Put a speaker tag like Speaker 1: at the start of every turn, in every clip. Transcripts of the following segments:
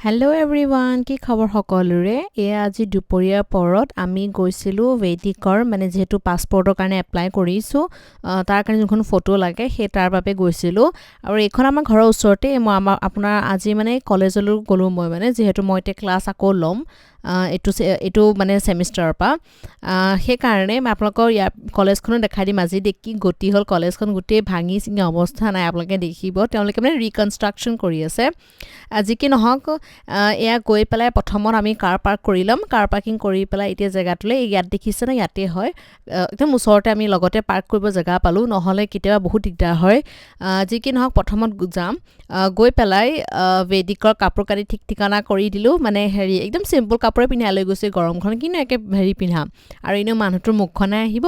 Speaker 1: Hello everyone, কি খবৰ সকলোৰে আজি দুপৰীয়াৰ পৰত আমি গৈছিলো ভেদিকৰ মানে যেহেতু পাসপোৰ্টৰ কাৰণে এপ্লাই কৰিছো তাৰ কাৰণে যখন ফটো লাগে হে তাৰ বাবে গৈছিলো আৰু এখন আমাৰ ঘৰৰ ওচৰতে মই আপোনাৰ আজি মানে কলেজলৈ গলো মই মানে যেহেতু মই তে ক্লাছ আকৌ লম এটো মানে সেমিষ্টাৰৰ পা হে কাৰণে মই আপোনালোকৰ কলেজখন দেখাই দিম আজি দেখি গতি হল কলেজখন গুটে ভাঙি সিঙি অৱস্থা নাই আপোনালোকে দেখিব তেওঁলোকে মানে ৰিকনস্ট্ৰাকচন কৰি আছে আজি কি নহক এয়া গৈ পেলাই প্ৰথমত আমি কাৰ পাৰ্ক কৰিলাম কাৰ পাৰ্কিং কৰি পেলাই এতিয়া জেগাটোলে ইয়াত দেখিছে না ইয়াতে হয় একদম ওচৰতে আমি লগতে পাৰ্ক কৰিব জেগা পালো নহলে কিতেবা বহুত দিগদাৰ হয় যি কি নহক প্ৰথমত যাম গৈ পেলাই ভেদিকৰ কাপোৰ কানি ঠিক ঠিকানা কৰি দিলো মানে হেৰি একদম সিম্পল কাপোৰে পিন্ধাই লৈ গৈছে গৰমখন কিনো একে হেৰি পিন্ধাম আৰু ইনো মানুহটোৰ মুখখনে আহিব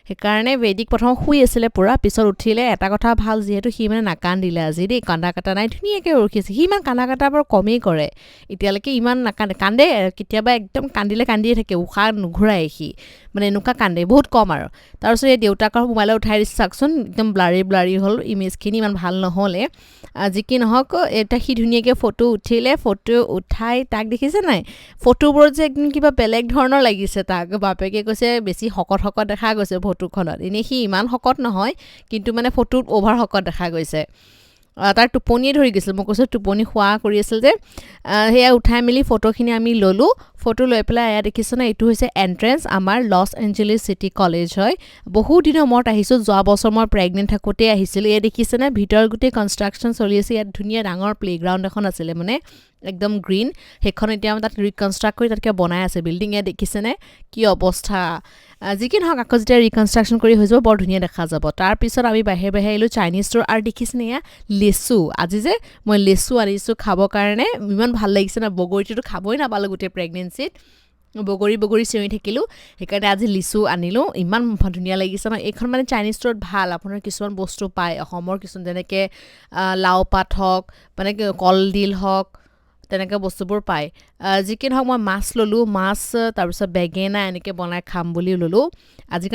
Speaker 1: হে কাৰণে ভেদিক প্ৰথম শুই আছিল পুৰা পিছত উঠিলে এটা কথা ভাল যেহেতু হি মানে নাকান দিলে আজি দেই কান্দা কাটা নাই ধুনিয়াকে ৰখিছে হি মান কান্দা কাটা বৰ কমেই কৰে এতিয়ালৈকে ইমান নাকান্দে কান্দে কেতিয়াবা একদম কান্দিলে কান্দিয়ে থাকে উখা নুঘুৰাই হি মানে এনুকা কান্দে বহুত কম আৰু তাৰপিছত এই দেউতাকৰ মোবাইলে উঠাই দিছে চাকচোন একদম ব্লাৰি হল ইমেজখিনি ইমান ভাল নহলে আজি কি নহক এটা হি ধুনিয়াকে ফটো উঠিলে ফটো উঠাই তাক দেখিছে নাই ফটোবোৰ যে একদম কিবা বেলেগ ধৰণৰ লাগিছে তাক বাপেকে কৈছে বেছি হকত দেখা গৈছে ফটোখনত এনে হি ইমান হকত নহয় কিন্তু মানে ফটোত ওভাৰ হকত দেখা গৈছে তাৰ টোপনিয়ে ধৰি গৈছিল মই কৈছো টোপনি খোৱা কৰি আছিল যে হেয়া উঠাই মিলি ফটোখিনি আমি ললো ফটো লৈ পেলাই আয়া দেখিছ না এটো হৈছে এন্ট্ৰেন্স আমাৰ লস এঞ্জেলিছ সিটি কলেজ হয় বহু দিনৰ মৰত আহিছো যোৱা বছৰ মই প্ৰেগনেন্ট থাকোতে আহিছিল এ দেখিছ না ভিতৰ গুটে কনস্ট্ৰাকচন চলি আছে ইয়াত ধুনিয়া ডাঙৰ প্লেগ্ৰাউণ্ড এখন আছিল মানে একদম গ্ৰীন হেখন এতিয়া তাত ৰিকনস্ট্ৰাক্ট কৰি তাতকে বনাই আছে বিল্ডিং এ দেখিছ না কি অৱস্থা আজি কি নহক আকৌ যেতিয়া ৰিকনস্ট্ৰাকচন কৰি হৈ যাব বৰ ধুনিয়া দেখা যাব তাৰ পিছত আমি বাহিৰ আইলো চাইনিজ ষ্টৰ আৰু দেখিছ না লেসু আজি যে মই লেসু আনিছো খাব কাৰণে ইমান ভাল লাগিছে না বগৰীটো খাবই না পালো গুটে প্ৰেগনেন্সিত বগৰী চিঞৰি থাকিলো হেকাৰণে আজি লিচু আনিলো ইমান ধুনিয়া লাগিছে না এখন মানে চাইনিজ ষ্টৰত ভাল আপোনাৰ কিছুমান বস্তু পায় অসমৰ কিছুমান যেনেকে লাও পাত হক মানে কলডিল হক তেনেকা বস্তুবোৰ পায় যি কি নহক মই মাছ ললো মাছ তাৰ পিছত বেগেনা এনেকে বনাই খাম বুলি ললো আজি